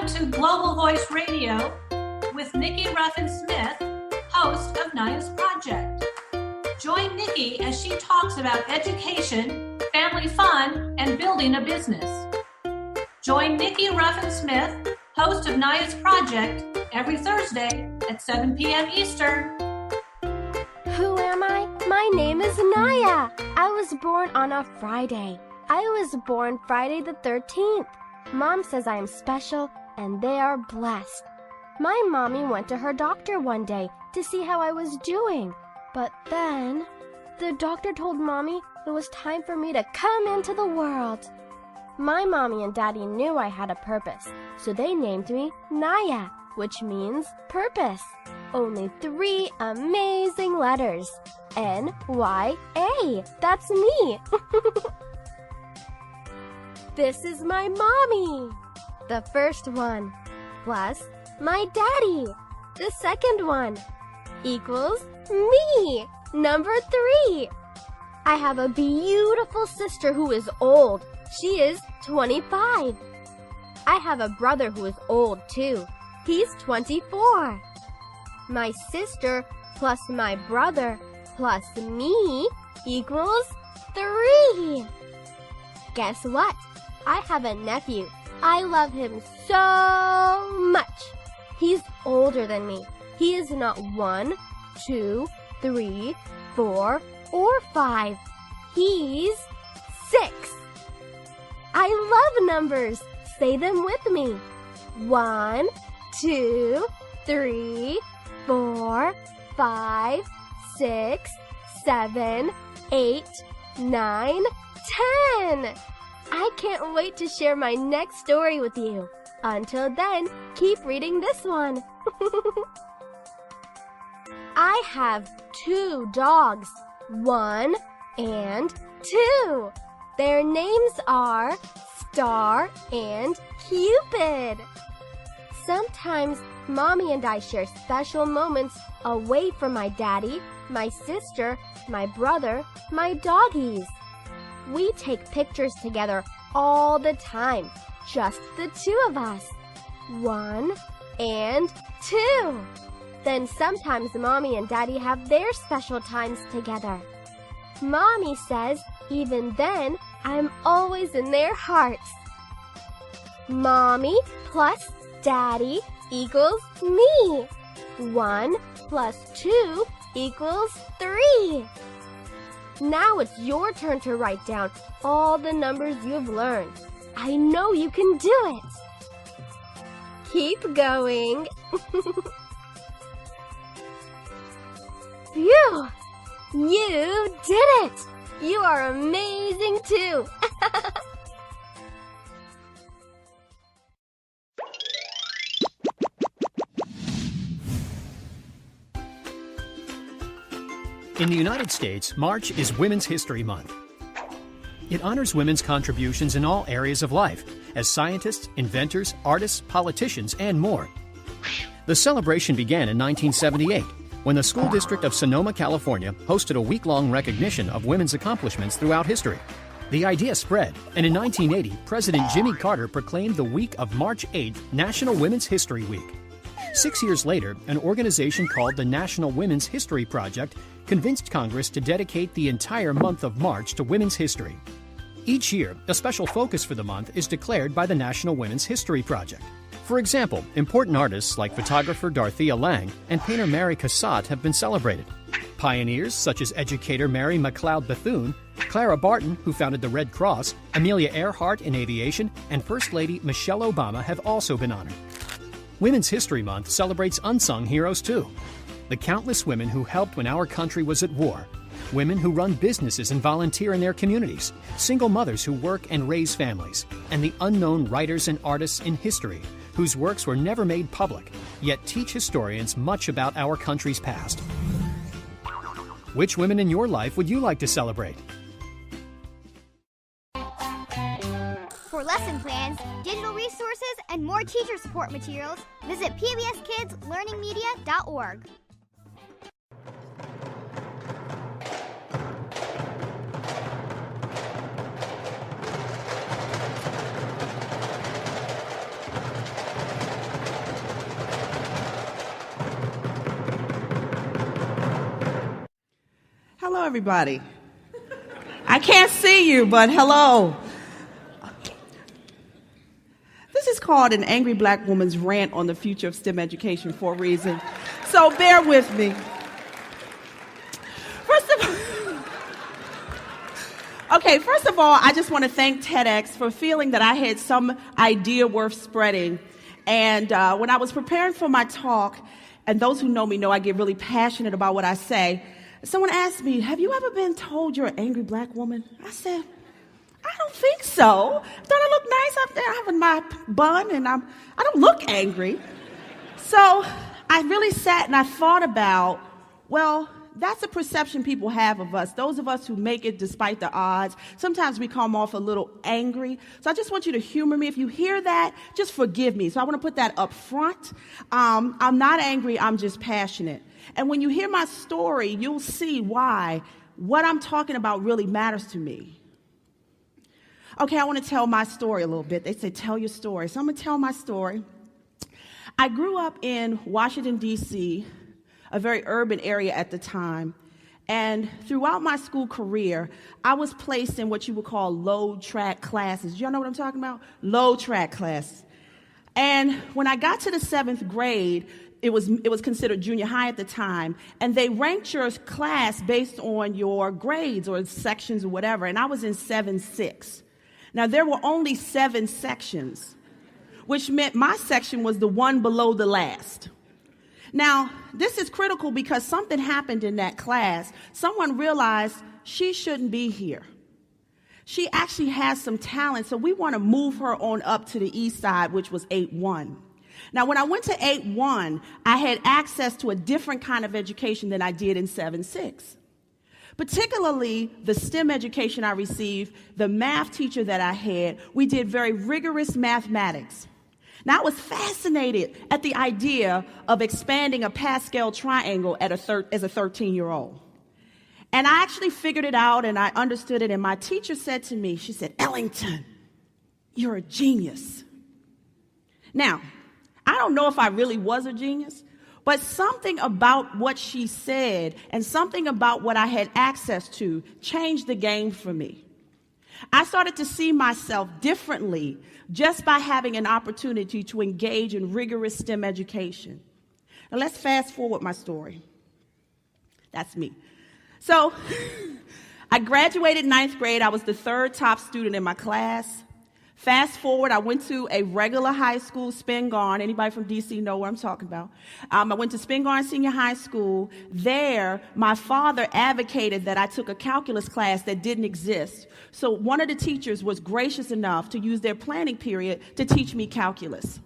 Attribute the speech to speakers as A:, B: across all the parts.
A: Welcome to Global Voice Radio with Nikki Ruffin-Smith, host of Naya's Project. Join Nikki as she talks about education, family fun, and building a business. Join Nikki Ruffin-Smith, host of Naya's Project, every Thursday at 7 p.m. Eastern.
B: Who am I? My name is Naya. I was born on a Friday. I was born Friday the 13th. Mom says I am special and they are blessed. My mommy went to her doctor one day to see how I was doing. But then, the doctor told Mommy it was time for me to come into the world. My Mommy and Daddy knew I had a purpose, so they named me Naya, which means purpose. Only 3 amazing letters. N-Y-A. That's me. This is my mommy. The first one plus my daddy. The second one equals me. Number 3. I have a beautiful sister who is old. She is 25. I have a brother who is old too. He's 24. My sister plus my brother plus me equals 3. Guess what? I have a nephew. I love him so much. He's older than me. He is not 1, 2, 3, 4, or 5. He's 6. I love numbers. Say them with me. 1, 2, 3, 4, 5, 6, 7, 8, 9, 10. I can't wait to share my next story with you. Until then, keep reading this one. I have 2 dogs, 1 and 2. Their names are Star and Cupid. Sometimes Mommy and I share special moments away from my daddy, my sister, my brother, my doggies. We take pictures together all the time, just the 2 of us. 1 and 2. Then sometimes Mommy and Daddy have their special times together. Mommy says even then I'm always in their hearts. Mommy plus Daddy equals me. 1 plus 2 equals 3. Now it's your turn to write down all the numbers you've learned. I know you can do it. Keep going. Phew! You did it! You are amazing too!
C: In the United States, March is Women's History Month. It honors women's contributions in all areas of life, as scientists, inventors, artists, politicians, and more. The celebration began in 1978, when the school district of Sonoma, California, hosted a week-long recognition of women's accomplishments throughout history. The idea spread, and in 1980, President Jimmy Carter proclaimed the week of March 8th National Women's History Week. 6 years later, an organization called the National Women's History Project convinced Congress to dedicate the entire month of March to women's history. Each year, a special focus for the month is declared by the National Women's History Project. For example, important artists like photographer Dorothea Lange and painter Mary Cassatt have been celebrated. Pioneers such as educator Mary McLeod Bethune, Clara Barton, who founded the Red Cross, Amelia Earhart in aviation, and First Lady Michelle Obama have also been honored. Women's History Month celebrates unsung heroes too. The countless women who helped when our country was at war, women who run businesses and volunteer in their communities, single mothers who work and raise families, and the unknown writers and artists in history whose works were never made public, yet teach historians much about our country's past. Which women in your life would you like to celebrate?
D: For lesson plans, digital resources, and more teacher support materials, visit pbskidslearningmedia.org.
E: Hello, everybody. I can't see you, but hello. This is called An Angry Black Woman's Rant on the Future of STEM Education for a reason, so bear with me. First of all, I just want to thank TEDx for feeling that I had some idea worth spreading. And when I was preparing for my talk, and those who know me know I get really passionate about what I say, someone asked me, have you ever been told you're an angry black woman? I said, I don't think so. Don't I look nice up there having my bun, and I don't look angry. So I really sat and I thought about, well, that's a perception people have of us. Those of us who make it despite the odds, sometimes we come off a little angry. So I just want you to humor me. If you hear that, just forgive me. So I want to put that up front. I'm not angry, I'm just passionate. And when you hear my story, you'll see why what I'm talking about really matters to me. Okay, I want to tell my story a little bit. They say, tell your story. So I'm going to tell my story. I grew up in Washington, D.C., a very urban area at the time. And throughout my school career, I was placed in what you would call low-track classes. Y'all know what I'm talking about? Low-track classes. And when I got to the 7th grade, it was considered junior high at the time, and they ranked your class based on your grades or sections or whatever, and I was in 7-6. Now, there were only 7 sections, which meant my section was the one below the last. Now, this is critical because something happened in that class. Someone realized she shouldn't be here. She actually has some talent, so we want to move her on up to the east side, which was 8-1. Now, when I went to 8-1, I had access to a different kind of education than I did in 7-6. Particularly the STEM education I received, the math teacher that I had, we did very rigorous mathematics. Now, I was fascinated at the idea of expanding a Pascal triangle as a 13-year-old. And I actually figured it out, and I understood it, and my teacher said to me, she said, Ellington, you're a genius. Now, I don't know if I really was a genius, but something about what she said and something about what I had access to changed the game for me. I started to see myself differently just by having an opportunity to engage in rigorous STEM education. Now let's fast forward my story. That's me. So I graduated 9th grade. I was the 3rd top student in my class. Fast forward, I went to a regular high school, Spingarn. Anybody from D.C. know what I'm talking about? I went to Spingarn Senior High School. There, my father advocated that I took a calculus class that didn't exist. So one of the teachers was gracious enough to use their planning period to teach me calculus.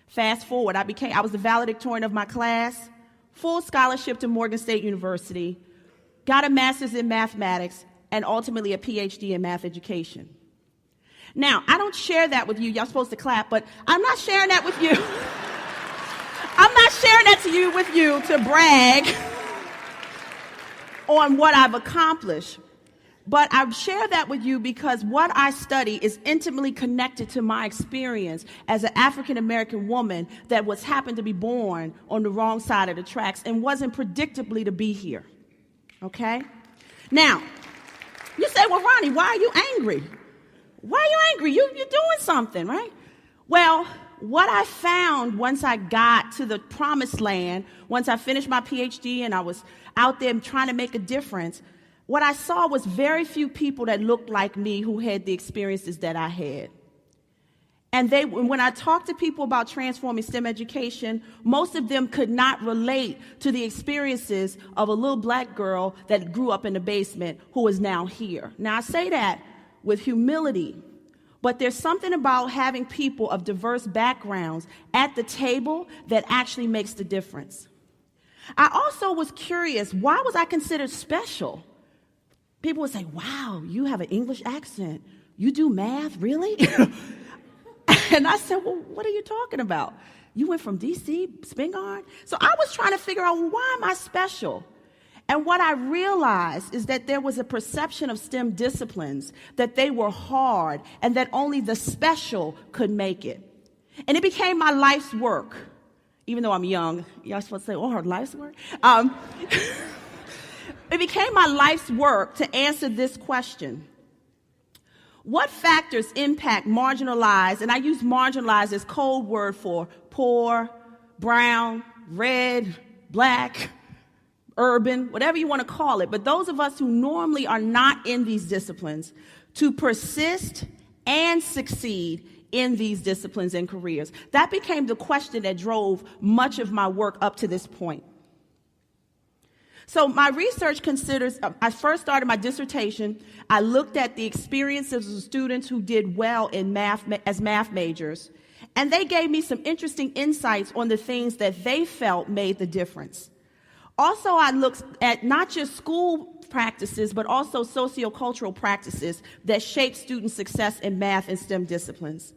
E: Fast forward, I was the valedictorian of my class, full scholarship to Morgan State University, got a master's in mathematics, and ultimately a PhD in math education. Now, I don't share that with you. Y'all supposed to clap, but I'm not sharing that with you. I'm not sharing that with you to brag on what I've accomplished. But I share that with you because what I study is intimately connected to my experience as an African-American woman that happened to be born on the wrong side of the tracks and wasn't predictably to be here. Okay? Now, you say, well, Ronnie, why are you angry? Why are you angry? You're doing something, right? Well, what I found once I got to the promised land, once I finished my PhD and I was out there trying to make a difference, what I saw was very few people that looked like me who had the experiences that I had. And when I talked to people about transforming STEM education, most of them could not relate to the experiences of a little black girl that grew up in the basement who is now here. Now, I say that with humility, but there's something about having people of diverse backgrounds at the table that actually makes the difference. I also was curious, why was I considered special? People would say, wow, you have an English accent. You do math, really? And I said, well, what are you talking about? You went from D.C., Spingarn? So I was trying to figure out, well, why am I special? And what I realized is that there was a perception of STEM disciplines, that they were hard, and that only the special could make it. And it became my life's work. Even though I'm young, y'all supposed to say, oh, her life's work? It became my life's work to answer this question. What factors impact marginalized, and I use marginalized as code word for poor, brown, red, black, urban, whatever you want to call it, but those of us who normally are not in these disciplines, to persist and succeed in these disciplines and careers. That became the question that drove much of my work up to this point. So my research considers, I first started my dissertation, I looked at the experiences of students who did well in math as math majors, and they gave me some interesting insights on the things that they felt made the difference. Also, I looked at not just school practices, but also sociocultural practices that shape student success in math and STEM disciplines.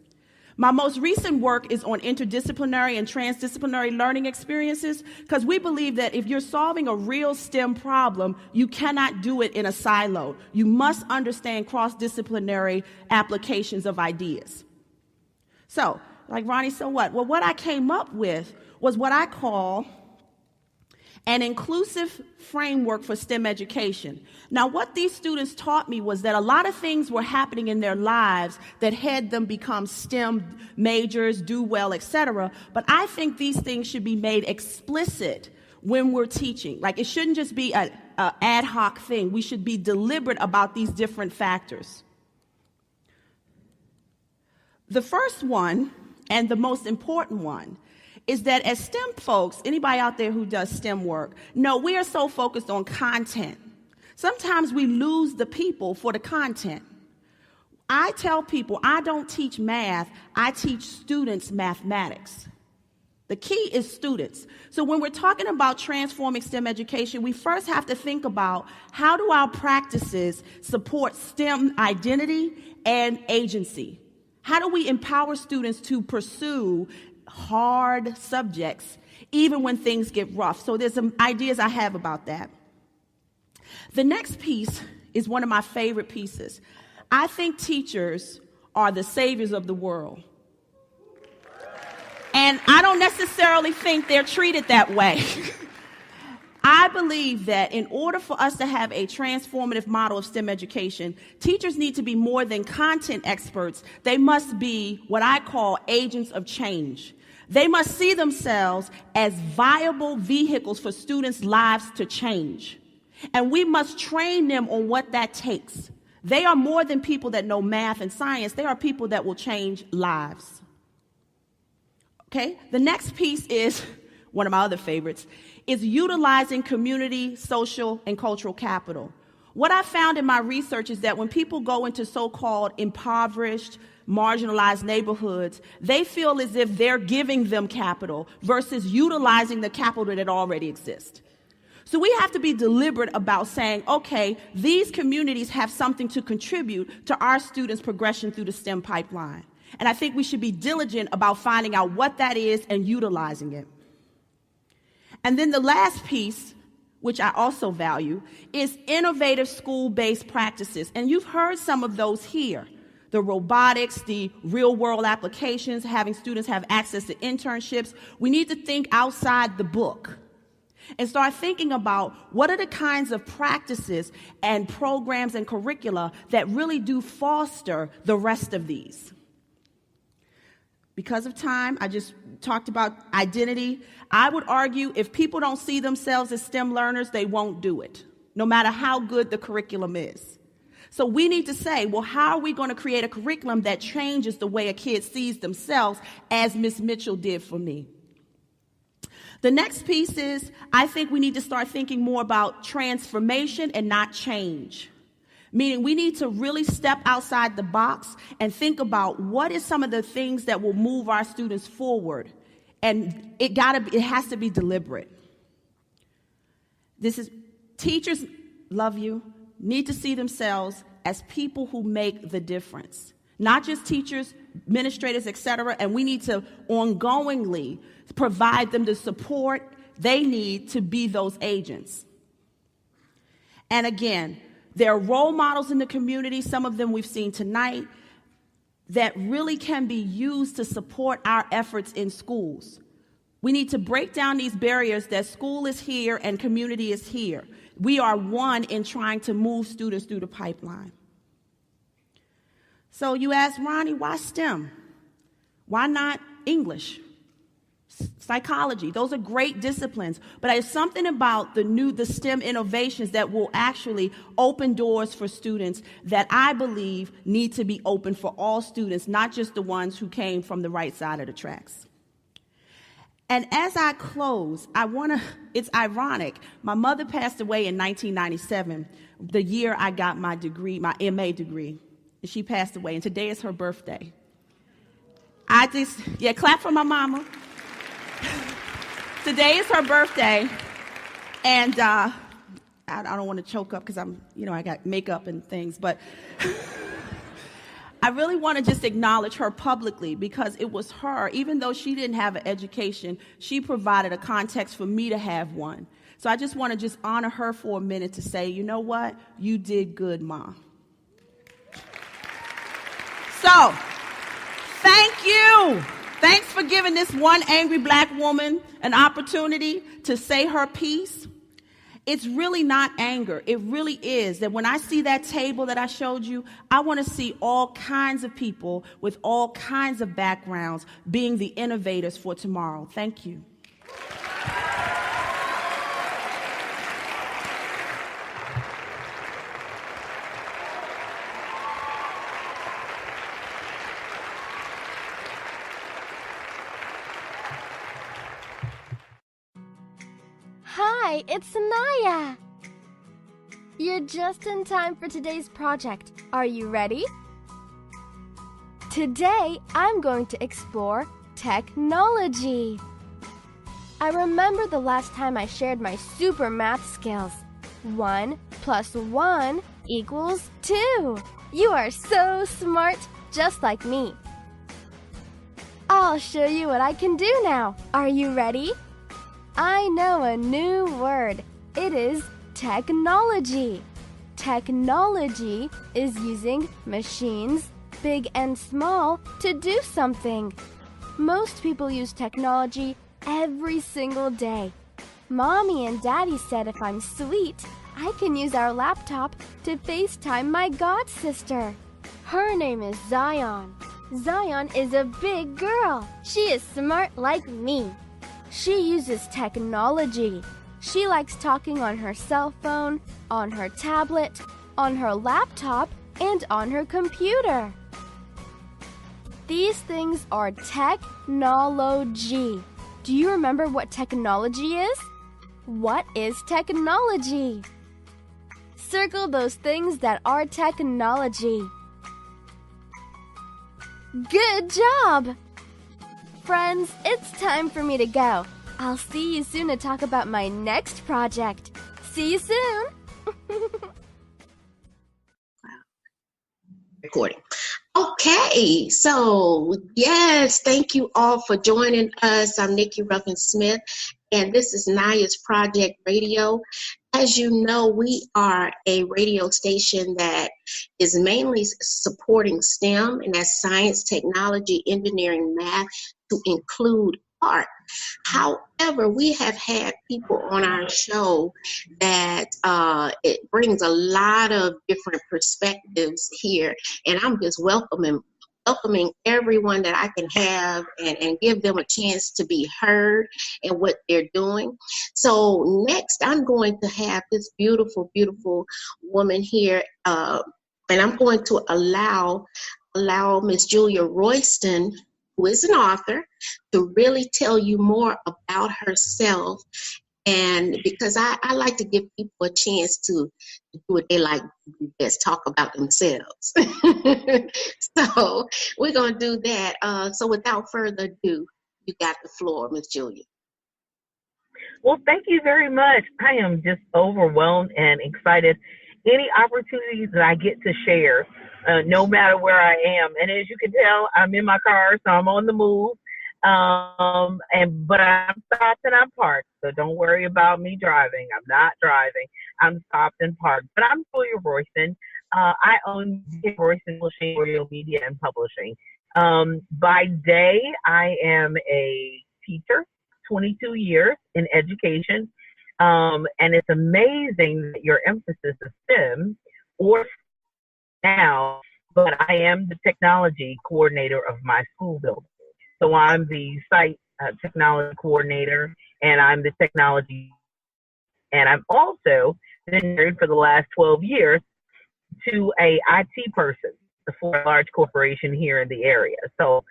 E: My most recent work is on interdisciplinary and transdisciplinary learning experiences, because we believe that if you're solving a real STEM problem, you cannot do it in a silo. You must understand cross-disciplinary applications of ideas. So, like Ronnie, so what? Well, what I came up with was what I call an inclusive framework for STEM education. Now, what these students taught me was that a lot of things were happening in their lives that had them become STEM majors, do well, etc. But I think these things should be made explicit when we're teaching. Like, it shouldn't just be an ad hoc thing. We should be deliberate about these different factors. The first one, and the most important one, is that as STEM folks, anybody out there who does STEM work, no, we are so focused on content. Sometimes we lose the people for the content. I tell people I don't teach math, I teach students mathematics. The key is students. So when we're talking about transforming STEM education, we first have to think about how do our practices support STEM identity and agency? How do we empower students to pursue hard subjects, even when things get rough? So there's some ideas I have about that. The next piece is one of my favorite pieces. I think teachers are the saviors of the world. And I don't necessarily think they're treated that way. I believe that in order for us to have a transformative model of STEM education, teachers need to be more than content experts. They must be what I call agents of change. They must see themselves as viable vehicles for students' lives to change. And we must train them on what that takes. They are more than people that know math and science. They are people that will change lives. Okay? The next piece is one of my other favorites, is utilizing community, social, and cultural capital. What I found in my research is that when people go into so-called impoverished, marginalized neighborhoods, they feel as if they're giving them capital versus utilizing the capital that already exists. So we have to be deliberate about saying, okay, these communities have something to contribute to our students' progression through the STEM pipeline. And I think we should be diligent about finding out what that is and utilizing it. And then the last piece, which I also value, is innovative school-based practices. And you've heard some of those here. The robotics, the real-world applications, having students have access to internships. We need to think outside the book and start thinking about what are the kinds of practices and programs and curricula that really do foster the rest of these. Because of time, I just talked about identity. I would argue if people don't see themselves as STEM learners, they won't do it, no matter how good the curriculum is. So we need to say, well, how are we going to create a curriculum that changes the way a kid sees themselves, as Ms. Mitchell did for me? The next piece is, I think we need to start thinking more about transformation and not change. Meaning we need to really step outside the box and think about what is some of the things that will move our students forward. And it has to be deliberate. Teachers love you, need to see themselves as people who make the difference. Not just teachers, administrators, etc. And we need to ongoingly provide them the support they need to be those agents. And again, there are role models in the community, some of them we've seen tonight, that really can be used to support our efforts in schools. We need to break down these barriers that school is here and community is here. We are one in trying to move students through the pipeline. So you ask, Ronnie, why STEM? Why not English? Psychology, those are great disciplines, but there's something about the STEM innovations that will actually open doors for students that I believe need to be open for all students, not just the ones who came from the right side of the tracks. And as I close, it's ironic. My mother passed away in 1997, the year I got my degree, my MA degree. And she passed away, and today is her birthday. Clap for my mama. Today is her birthday, and I don't want to choke up because I got makeup and things, but I really want to just acknowledge her publicly because it was her, even though she didn't have an education, she provided a context for me to have one. So I just want to just honor her for a minute to say, you know what? You did good, Mom. So, thank you. Thanks for giving this one angry black woman an opportunity to say her piece. It's really not anger. It really is that when I see that table that I showed you, I want to see all kinds of people with all kinds of backgrounds being the innovators for tomorrow. Thank you.
B: Hi, it's Naya. You're just in time for today's project. Are you ready? Today, I'm going to explore technology. I remember the last time I shared my super math skills. 1 + 1 = 2. You are so smart, just like me. I'll show you what I can do now. Are you ready? I know a new word. It is technology. Technology is using machines, big and small, to do something. Most people use technology every single day. Mommy and Daddy said if I'm sweet, I can use our laptop to FaceTime my god sister. Her name is Zion. Zion is a big girl. She is smart like me. She uses technology. She likes talking on her cell phone, on her tablet, on her laptop, and on her computer. These things are technology. Do you remember what technology is? What is technology? Circle those things that are technology. Good job! Friends, it's time for me to go. I'll see you soon to talk about my next project. See you soon!
F: Recording. Okay, so yes, thank you all for joining us. I'm Nikki Ruffin Smith, and this is Naya's Project Radio. As you know, we are a radio station that is mainly supporting STEM, and that's science, technology, engineering, math, to include art. However, we have had people on our show that it brings a lot of different perspectives here, and I'm just welcoming everyone that I can have and give them a chance to be heard in what they're doing. So next, I'm going to have this beautiful, beautiful woman here, and I'm going to allow Miss Julia Royston, who is an author, to really tell you more about herself. And because I like to give people a chance to do what they like to best, talk about themselves. So we're going to do that. So without further ado, you got the floor, Miss Julia.
G: Well, thank you very much. I am just overwhelmed and excited. Any opportunities that I get to share, no matter where I am. And as you can tell, I'm in my car, so I'm on the move. But I'm stopped and I'm parked. So don't worry about me driving. I'm not driving. I'm stopped and parked. But I'm Julia Royston. I own BK Royston Publishing, Media and Publishing. By day, I am a teacher. 22 years in education. And it's amazing that your emphasis is STEM or now, but I am the technology coordinator of my school building. So I'm the site technology coordinator, and I'm the technology. And I've also been married for the last 12 years to a IT person for a large corporation here in the area. So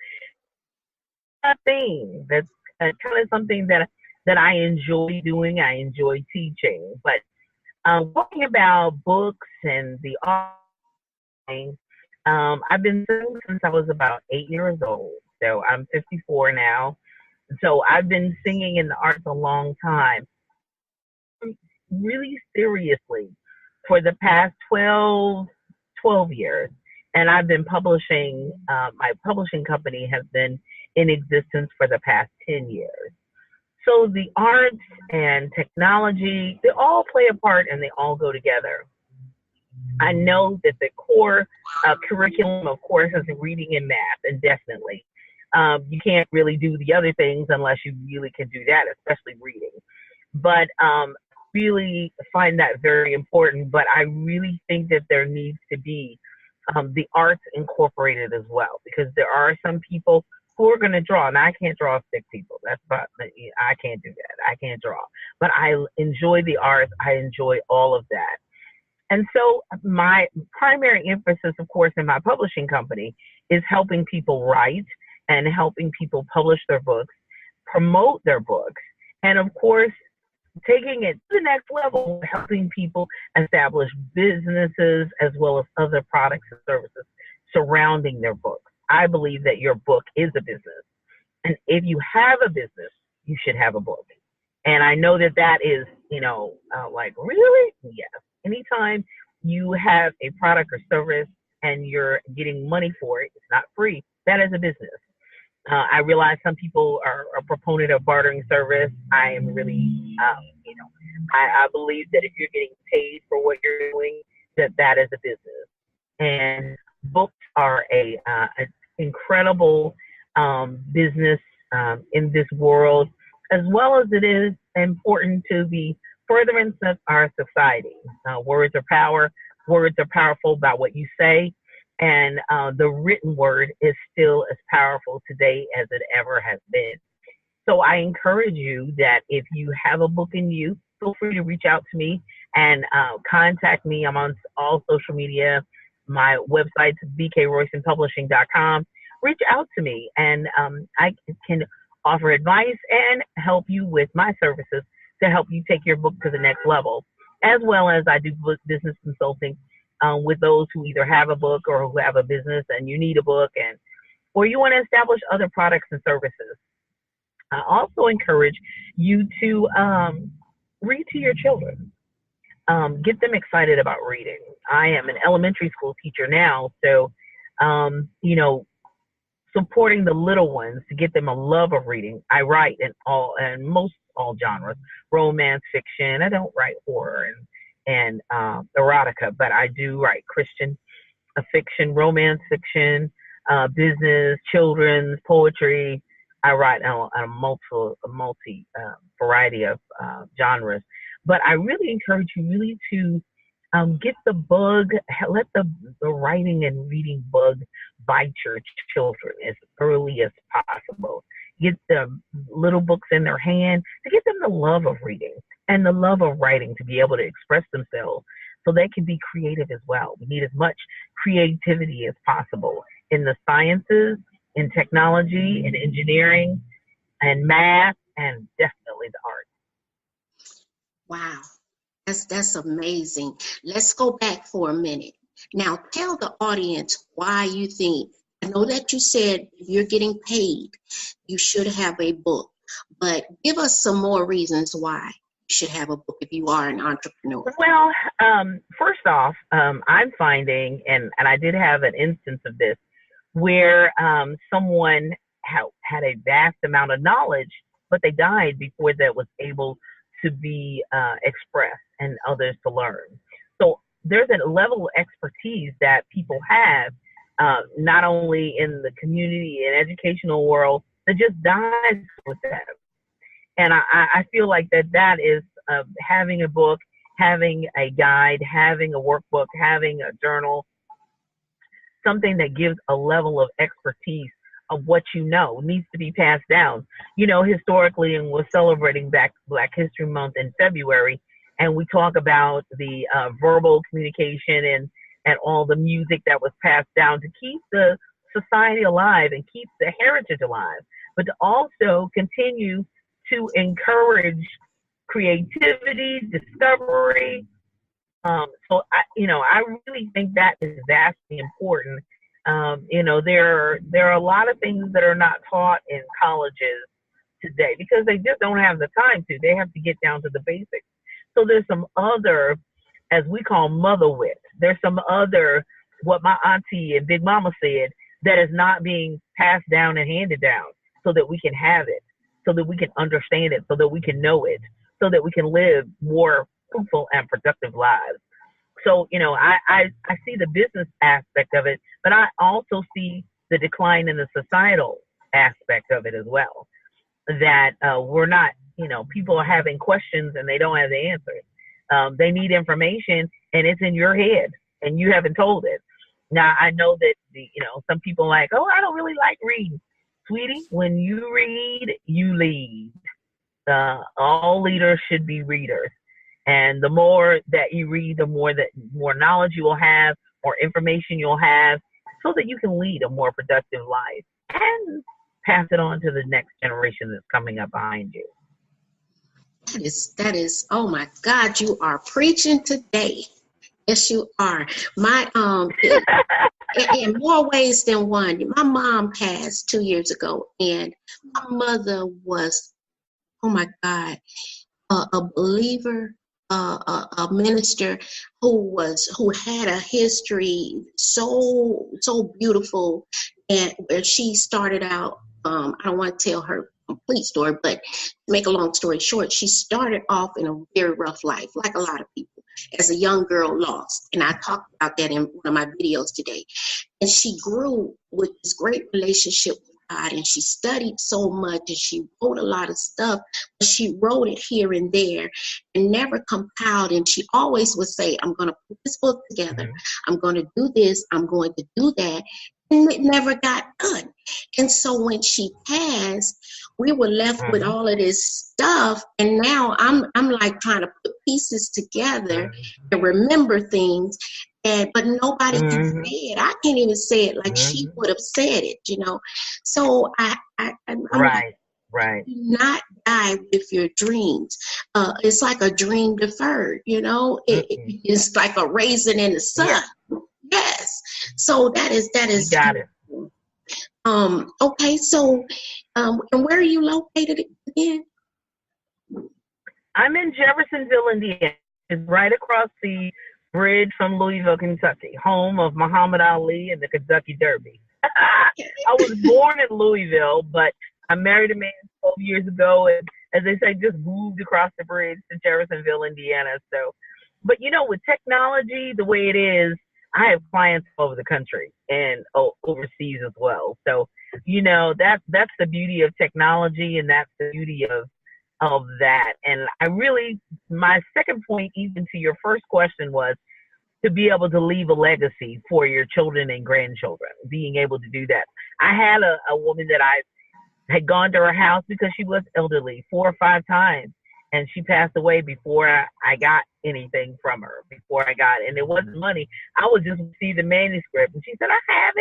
G: a thing that's kind of something that I enjoy doing. I enjoy teaching. But talking about books and the art, I've been singing since I was about 8 years old. So I'm 54 now. So I've been singing in the arts a long time, really seriously, for the past 12 years. And I've been publishing, my publishing company has been in existence for the past 10 years. So the arts and technology, they all play a part and they all go together. I know that the core curriculum, of course, is reading and math, and definitely. You can't really do the other things unless you really can do that, especially reading. But really find that very important. But I really think that there needs to be the arts incorporated as well, because there are some people who are going to draw, and I can't draw stick people. That's about, I can't do that. I can't draw. But I enjoy the arts. I enjoy all of that. And so my primary emphasis, of course, in my publishing company is helping people write and helping people publish their books, promote their books, and of course, taking it to the next level, helping people establish businesses as well as other products and services surrounding their books. I believe that your book is a business. And if you have a business, you should have a book. And I know that that is, like, really? Yes. Anytime you have a product or service and you're getting money for it, it's not free. That is a business. I realize some people are a proponent of bartering service. I am really, I believe that if you're getting paid for what you're doing, that is a business. And books are an incredible business in this world, as well as it is important to the furtherance of our society. Words are power. Words are powerful about what you say. And the written word is still as powerful today as it ever has been. So I encourage you that if you have a book in you, feel free to reach out to me and contact me. I'm on all social media. My website's bkroystonpublishing.com. Reach out to me, and I can offer advice and help you with my services to help you take your book to the next level, as well as I do business consulting with those who either have a book or who have a business and you need a book, or you want to establish other products and services. I also encourage you to read to your children. Get them excited about reading. I am an elementary school teacher now, so, supporting the little ones to get them a love of reading. I write in most all genres, romance, fiction. I don't write horror and erotica, but I do write Christian fiction, romance fiction, business, children's, poetry. I write on a multi variety of genres. But I really encourage you really to get the bug, let the writing and reading bug bite your children as early as possible. Get the little books in their hand to get them the love of reading and the love of writing to be able to express themselves so they can be creative as well. We need as much creativity as possible in the sciences, in technology, in engineering, and math, and definitely the arts.
F: Wow, that's amazing. Let's go back for a minute. Now, tell the audience why you think, I know that you said if you're getting paid, you should have a book, but give us some more reasons why you should have a book if you are an entrepreneur.
G: Well, first off, I'm finding, and I did have an instance of this, where someone had a vast amount of knowledge, but they died before that was able to be expressed and others to learn. So there's a level of expertise that people have, not only in the community and educational world, that just dies with them. And I feel like that is having a book, having a guide, having a workbook, having a journal, something that gives a level of expertise of what needs to be passed down. Historically, and we're celebrating Black History Month in February, and we talk about the verbal communication and all the music that was passed down to keep the society alive and keep the heritage alive, but to also continue to encourage creativity, discovery. So I really think that is vastly important. There are a lot of things that are not taught in colleges today because they just don't have the time to. They have to get down to the basics. So there's some other, as we call mother wit. There's some other, what my auntie and big mama said, that is not being passed down and handed down so that we can have it, so that we can understand it, so that we can know it, so that we can live more fruitful and productive lives. So, I see the business aspect of it, but I also see the decline in the societal aspect of it as well. That we're not, people are having questions and they don't have the answers. They need information and it's in your head and you haven't told it. Now, I know that, some people are like, oh, I don't really like reading. Sweetie, when you read, you lead. All leaders should be readers. And the more that you read, the more knowledge you will have, more information you'll have, so that you can lead a more productive life and pass it on to the next generation that's coming up behind you.
F: That is, oh my God, you are preaching today. Yes, you are. My in more ways than one. My mom passed 2 years ago, and my mother was, oh my God, a believer, a minister who had a history so beautiful, and where she started out. I don't want to tell her complete story, but to make a long story short, she started off in a very rough life, like a lot of people, as a young girl lost. And I talked about that in one of my videos today. And she grew with this great relationship with God, and she studied so much, and she wrote a lot of stuff, but she wrote it here and there and never compiled. And she always would say, I'm going to put this book together. I'm going to do this. I'm going to do that. And it never got done. And so when she passed, we were left with all of this stuff. And now I'm like trying to put pieces together and remember things. But nobody can say it. I can't even say it like she would have said it, So I'm
G: right.
F: Do not die with your dreams. It's like a dream deferred, It's like a raisin in the sun. Yeah. Yes. So that is.
G: You got it.
F: Okay. So, and where are you located again?
G: I'm in Jeffersonville, Indiana. It's right across the bridge from Louisville, Kentucky, home of Muhammad Ali and the Kentucky Derby. I was born in Louisville, but I married a man 12 years ago, and as they say, just moved across the bridge to Jeffersonville, Indiana. So, but with technology the way it is, I have clients all over the country and overseas as well. So, that's the beauty of technology, and that's the beauty of that. And my second point, even to your first question, was to be able to leave a legacy for your children and grandchildren, being able to do that. I had a woman that I had gone to her house because she was elderly 4 or 5 times. And she passed away before I got anything from her, and it wasn't money. I would just see the manuscript. And she said, I have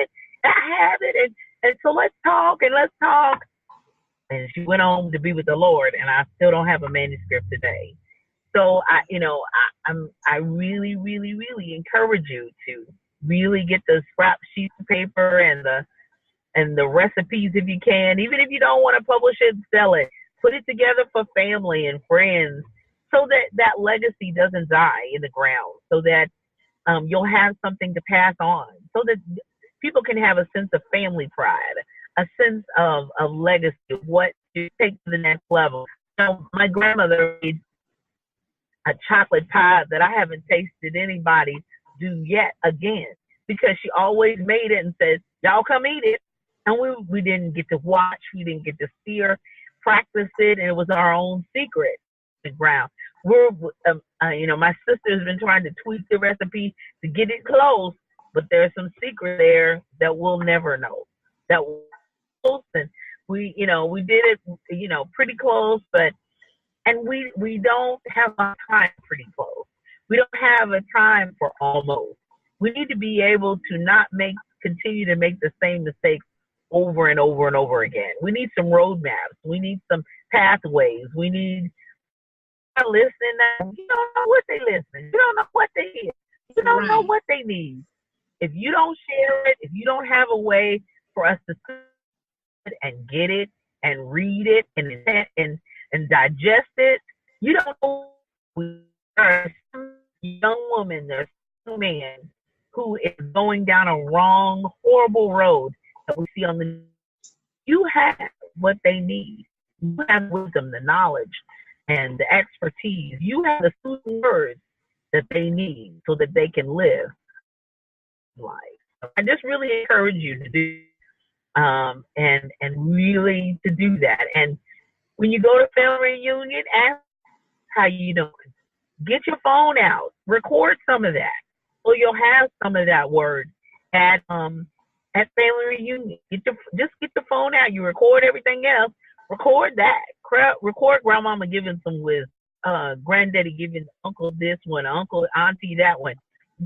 G: it. And so let's talk. And she went home to be with the Lord, and I still don't have a manuscript today. So I really, really, really encourage you to really get the scrap sheets of paper and the recipes if you can. Even if you don't want to publish it, sell it. Put it together for family and friends so that legacy doesn't die in the ground, so that you'll have something to pass on, so that people can have a sense of family pride, a sense of legacy, of what to take to the next level. My grandmother made a chocolate pie that I haven't tasted anybody do yet again, because she always made it and said, y'all come eat it. And we didn't get to watch, we didn't get to see her practiced it, and it was our own secret ground. We're, my sister's been trying to tweak the recipe to get it close, but there's some secret there that we'll never know. That close, and we did it, pretty close, and we don't have a time pretty close. We don't have a time for almost. We need to be able to not continue to make the same mistakes over and over and over again. We need some roadmaps. We need some pathways. We need listening. You don't know what they listen. You don't know what they hear. You don't know what they need. If you don't share it, if you don't have a way for us to sit and get it and read it and digest it, you don't know. There's some young woman, there's some man who is going down a wrong, horrible road that we see on the. You have what they need. You have wisdom, the knowledge, and the expertise. You have the soothing words that they need so that they can live life. I just really encourage you to do, and really to do that. And when you go to family reunion, ask how you doing. Get your phone out. Record some of that. So you'll have some of that word at family reunion. Just get the phone out. You record everything else. Record that. Record grandmama giving some wisdom, granddaddy giving uncle this one, uncle, auntie that one,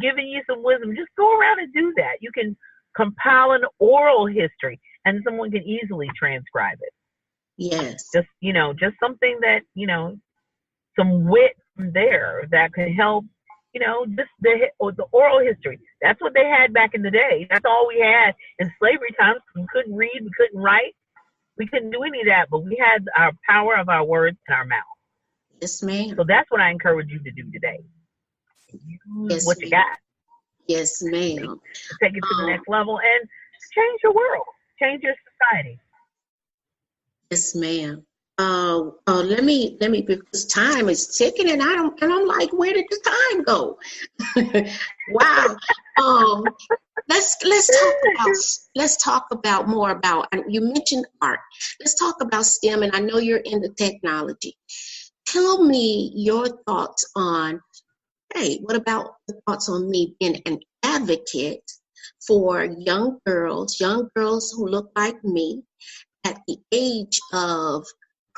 G: giving you some wisdom. Just go around and do that. You can compile an oral history, and someone can easily transcribe it.
F: Yes.
G: Just something that some wit from there that can help. Just the oral history. That's what they had back in the day. That's all we had in slavery times. We couldn't read, we couldn't write, we couldn't do any of that, but we had our power of our words in our mouth.
F: Yes, ma'am.
G: So that's what I encourage you to do today. Use what you got.
F: Yes, ma'am.
G: Take it to the next level and change your world, change your society.
F: Yes, ma'am. Let me because time is ticking and I'm like, where did the time go? Wow. Let's talk about more about, and you mentioned art. Let's talk about STEM, and I know you're into technology. Tell me your thoughts on, hey, what about the thoughts on me being an advocate for young girls who look like me at the age of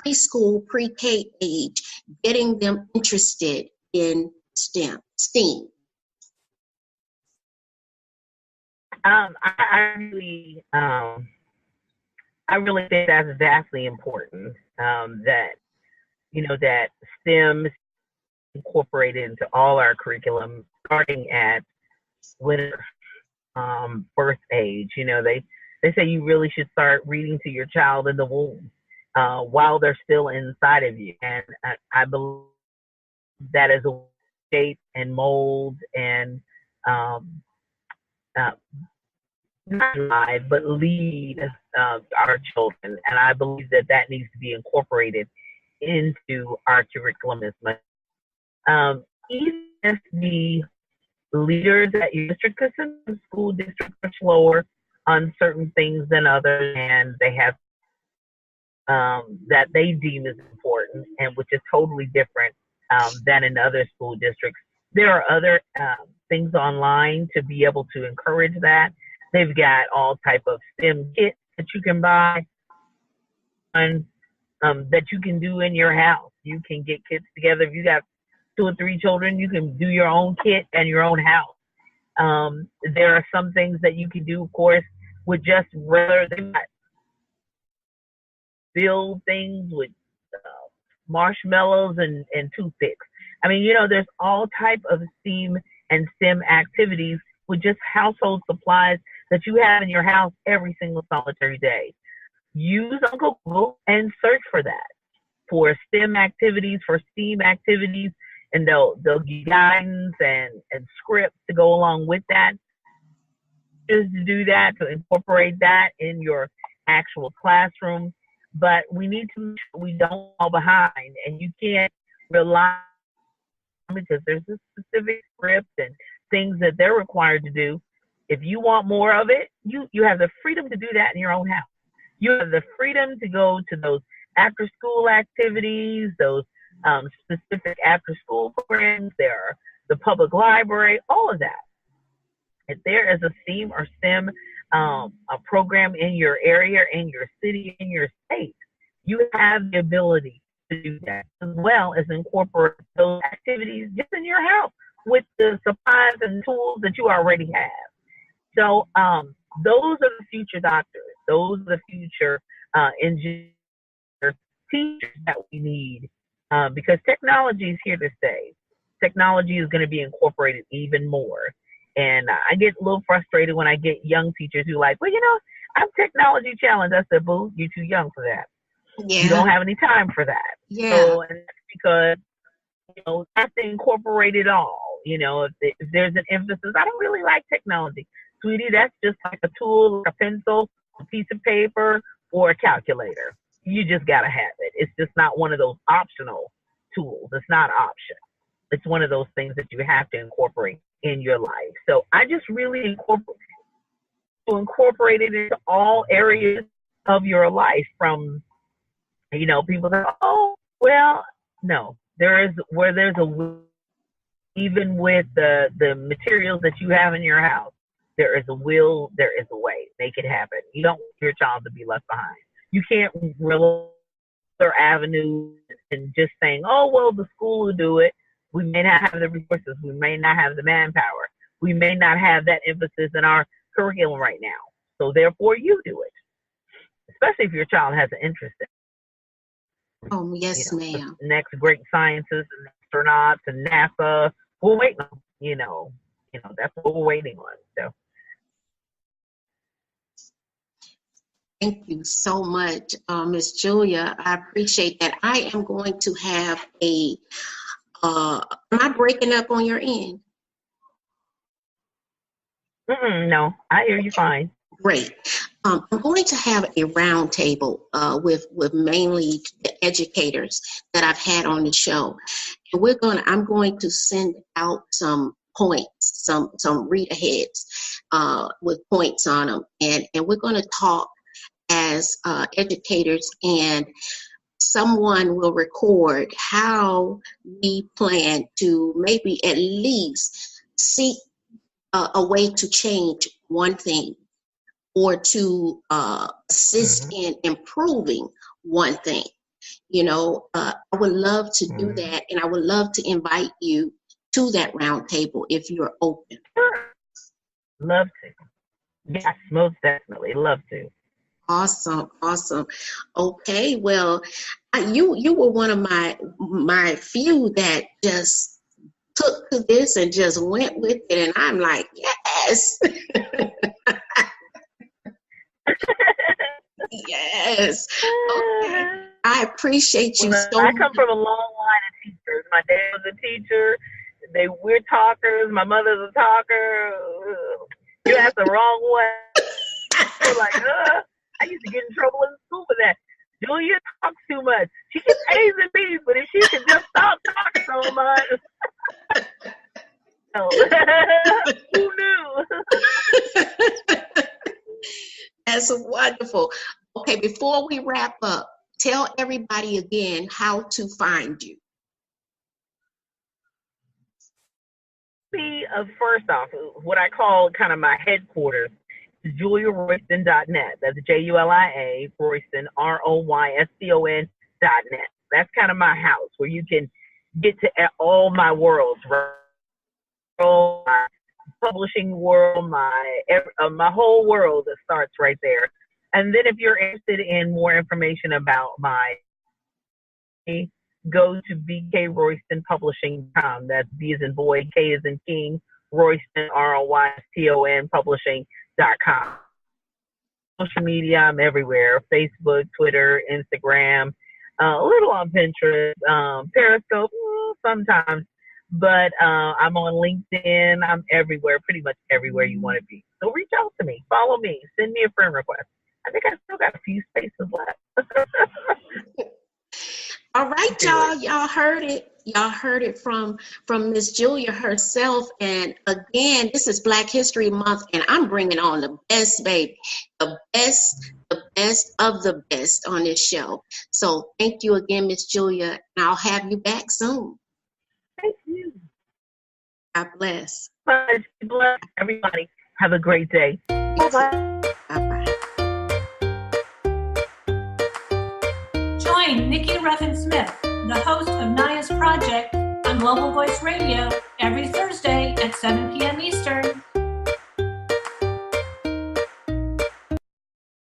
F: preschool, pre-K age, getting them interested in STEM.
G: I really think that's vastly important. That STEM is incorporated into all our curriculum, starting at birth age. They say you really should start reading to your child in the womb while they're still inside of you, and I believe that is a shape and mold and not drive, but lead our children. And I believe that needs to be incorporated into our curriculum as much. Even if the leaders at your district, because some school districts are slower on certain things than others, and they have that they deem as important, and which is totally different than in other school districts. There are other things online to be able to encourage that. They've got all type of STEM kits that you can buy and that you can do in your house. You can get kits together. If you got 2 or 3 children, you can do your own kit and your own house. There are some things that you can do, of course, with just regular. They got build things with marshmallows and toothpicks. I mean, there's all type of STEAM and STEM activities with just household supplies that you have in your house every single solitary day. Use Uncle Google and search for that, for STEM activities, for STEAM activities, and they'll give guidance and scripts to go along with that. Just to do that, to incorporate that in your actual classroom. But we need to make sure we don't fall behind, and you can't rely on, because there's a specific script and things that they're required to do. If you want more of it, you have the freedom to do that in your own house. You have the freedom to go to those after school activities, those specific after school programs. There are the public library, all of that. If there is a STEAM or STEM a program in your area, in your city, in your state, you have the ability to do that, as well as incorporate those activities just in your house with the supplies and tools that you already have. So those are the future doctors. Those are the future engineers, teachers that we need, because technology is here to stay. Technology is going to be incorporated even more. And I get a little frustrated when I get young teachers who are like, well, I'm technology challenged. I said, boo, you're too young for that.
F: Yeah.
G: You don't have any time for that.
F: Yeah.
G: So, and that's because, you have to incorporate it all. If there's an emphasis, I don't really like technology. Sweetie, that's just like a tool, like a pencil, a piece of paper, or a calculator. You just got to have it. It's just not one of those optional tools. It's not option. It's one of those things that you have to incorporate in your life. So I just really incorporate it into all areas of your life, from, people that, oh, well, no, there's a will. Even with the materials that you have in your house, there is a will, there is a way. Make it happen. You don't want your child to be left behind. You can't rely on avenues and just saying, oh, well, the school will do it. We may not have the resources. We may not have the manpower. We may not have that emphasis in our curriculum right now. So therefore, you do it, especially if your child has an interest in it.
F: Oh, yes, ma'am.
G: The next great sciences and astronauts and NASA, we're waiting on, that's what we're waiting on. So.
F: Thank you so much, Miss Julia. I appreciate that. I am going to have am I breaking up on your end?
G: No, I hear you fine.
F: Great. I'm going to have a round table with mainly the educators that I've had on the show. And I'm going to send out some points, some read aheads with points on them. And we're going to talk as educators, and someone will record how we plan to maybe at least seek a way to change one thing, or to assist in improving one thing. I would love to do that, and I would love to invite you to that round table if you're open.
G: Sure. Love to. Yes, most definitely. Love to.
F: Awesome. Okay, well, you were one of my few that just took to this and just went with it, and I'm like, yes. Yes. Okay. I appreciate you so much.
G: I come from a long line of teachers. My dad was a teacher. We're talkers. My mother's a talker. You asked the wrong one. You're like, I used to get in trouble in school for that. Julia talks too much. She gets A's and B's, but if she could just stop talking so much. Who knew?
F: That's wonderful. Okay, before we wrap up, tell everybody again how to find you.
G: First off, what I call kind of my headquarters is JuliaRoyston.net. That's Julia, Royston, Royston.net. That's kind of my house where you can get to all my worlds, right? My publishing world, my whole world that starts right there. And then if you're interested in more information about go to BK Royston Publishing.com. That's B as in boy, K as in king, Royston, Royston Publishing.com. Social media, I'm everywhere. Facebook, Twitter, Instagram, a little on Pinterest, Periscope, sometimes. But I'm on LinkedIn. I'm everywhere, pretty much everywhere you want to be. So reach out to me. Follow me. Send me a friend request. I think I still got a few spaces left.
F: All right, y'all. Y'all heard it. Y'all heard it from Miss Julia herself. And again, this is Black History Month, and I'm bringing on the best, baby. The best best of the best on this show. So thank you again, Miss Julia, and I'll have you back soon.
G: Thank you.
F: God bless.
G: Bye. Bless everybody. Have a great day. Bye-bye.
F: Bye-bye.
A: Join Nikki Ruffin-Smith, the host of Naya's Project, on Global Voice Radio every Thursday at 7 p.m. Eastern